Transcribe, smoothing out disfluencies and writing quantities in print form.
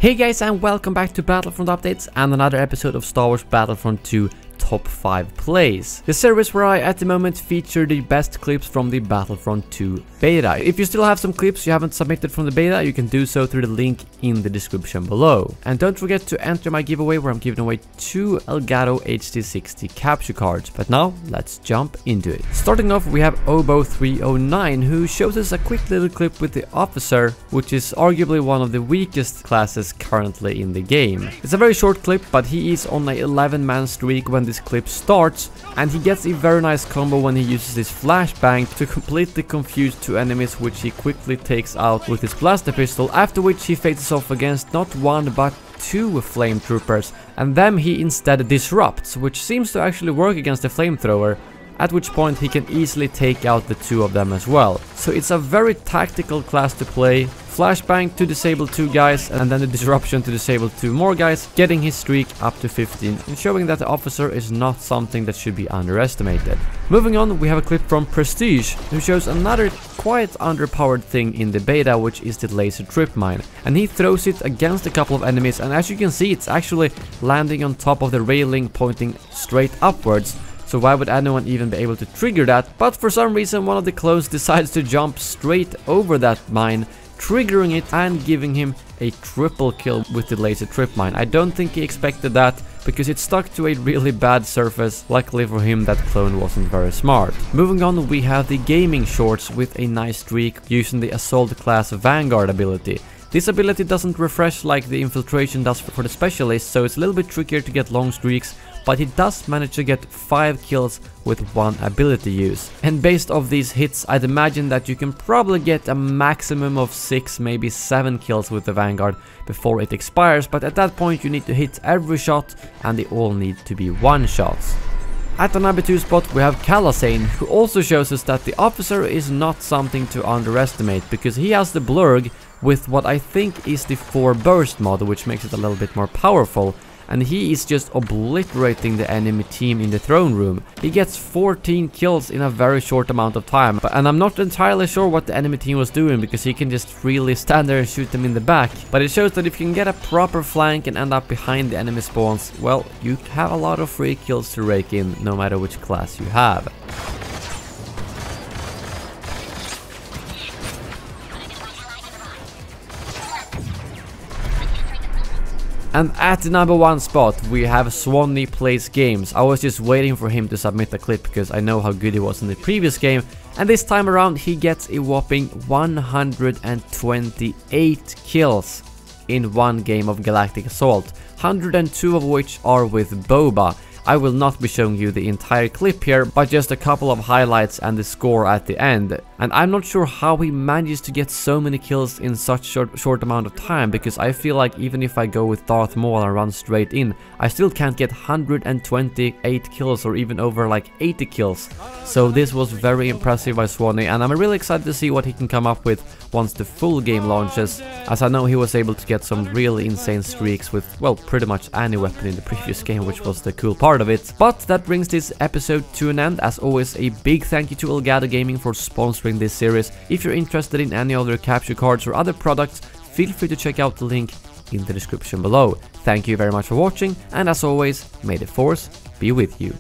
Hey guys, and welcome back to Battlefront Updates and another episode of Star Wars Battlefront 2 Top 5 Plays. The series where I at the moment feature the best clips from the Battlefront 2 beta. If you still have some clips you haven't submitted from the beta, you can do so through the link in the description below. And don't forget to enter my giveaway where I'm giving away 2 Elgato HD60 capture cards. But now, let's jump into it. Starting off, we have Obo309, who shows us a quick little clip with the officer, which is arguably one of the weakest classes currently in the game. It's a very short clip, but he is on an 11-man streak when this clip starts, and he gets a very nice combo when he uses his Flashbang to completely confuse 2 enemies, which he quickly takes out with his blaster pistol, after which he faces off against not 1 but 2 flame troopers, and them he instead disrupts, which seems to actually work against the flamethrower, at which point he can easily take out the 2 of them as well. So it's a very tactical class to play. Flashbang to disable 2 guys, and then the disruption to disable 2 more guys, getting his streak up to 15 and showing that the officer is not something that should be underestimated. Moving on, we have a clip from Prestige, who shows another quite underpowered thing in the beta, which is the laser Tripmine, and he throws it against a couple of enemies, and as you can see, it's actually landing on top of the railing pointing straight upwards. So why would anyone even be able to trigger that? But for some reason one of the clones decides to jump straight over that mine, triggering it and giving him a triple kill with the laser Tripmine. I don't think he expected that, because it stuck to a really bad surface. Luckily for him, that clone wasn't very smart. Moving on, we have the gaming shorts with a nice streak using the assault class Vanguard ability. This ability doesn't refresh like the infiltration does for the specialist, so it's a little bit trickier to get long streaks, but he does manage to get 5 kills with 1 ability use. And based off these hits, I'd imagine that you can probably get a maximum of 6, maybe 7 kills with the Vanguard before it expires, but at that point you need to hit every shot, and they all need to be 1-shots. At the number 2 spot, we have Callison, who also shows us that the officer is not something to underestimate, because he has the blurg with what I think is the 4 burst mod, which makes it a little bit more powerful, and he is just obliterating the enemy team in the throne room. He gets 14 kills in a very short amount of time, and I'm not entirely sure what the enemy team was doing, because he can just freely stand there and shoot them in the back. But it shows that if you can get a proper flank and end up behind the enemy spawns, well, you have a lot of free kills to rake in, no matter which class you have. And at the number 1 spot, we have Swamy Plays Games. I was just waiting for him to submit a clip, because I know how good he was in the previous game. And this time around, he gets a whopping 128 kills in 1 game of Galactic Assault, 102 of which are with Boba. I will not be showing you the entire clip here, but just a couple of highlights and the score at the end. And I'm not sure how he manages to get so many kills in such short amount of time, because I feel like even if I go with Darth Maul and run straight in, I still can't get 128 kills or even over like 80 kills. So this was very impressive by Swamy, and I'm really excited to see what he can come up with once the full game launches, as I know he was able to get some really insane streaks with, well, pretty much any weapon in the previous game, which was the cool part of it. But that brings this episode to an end. As always, a big thank you to Elgato Gaming for sponsoring this series. If you're interested in any other capture cards or other products, feel free to check out the link in the description below. Thank you very much for watching, and as always, may the Force be with you.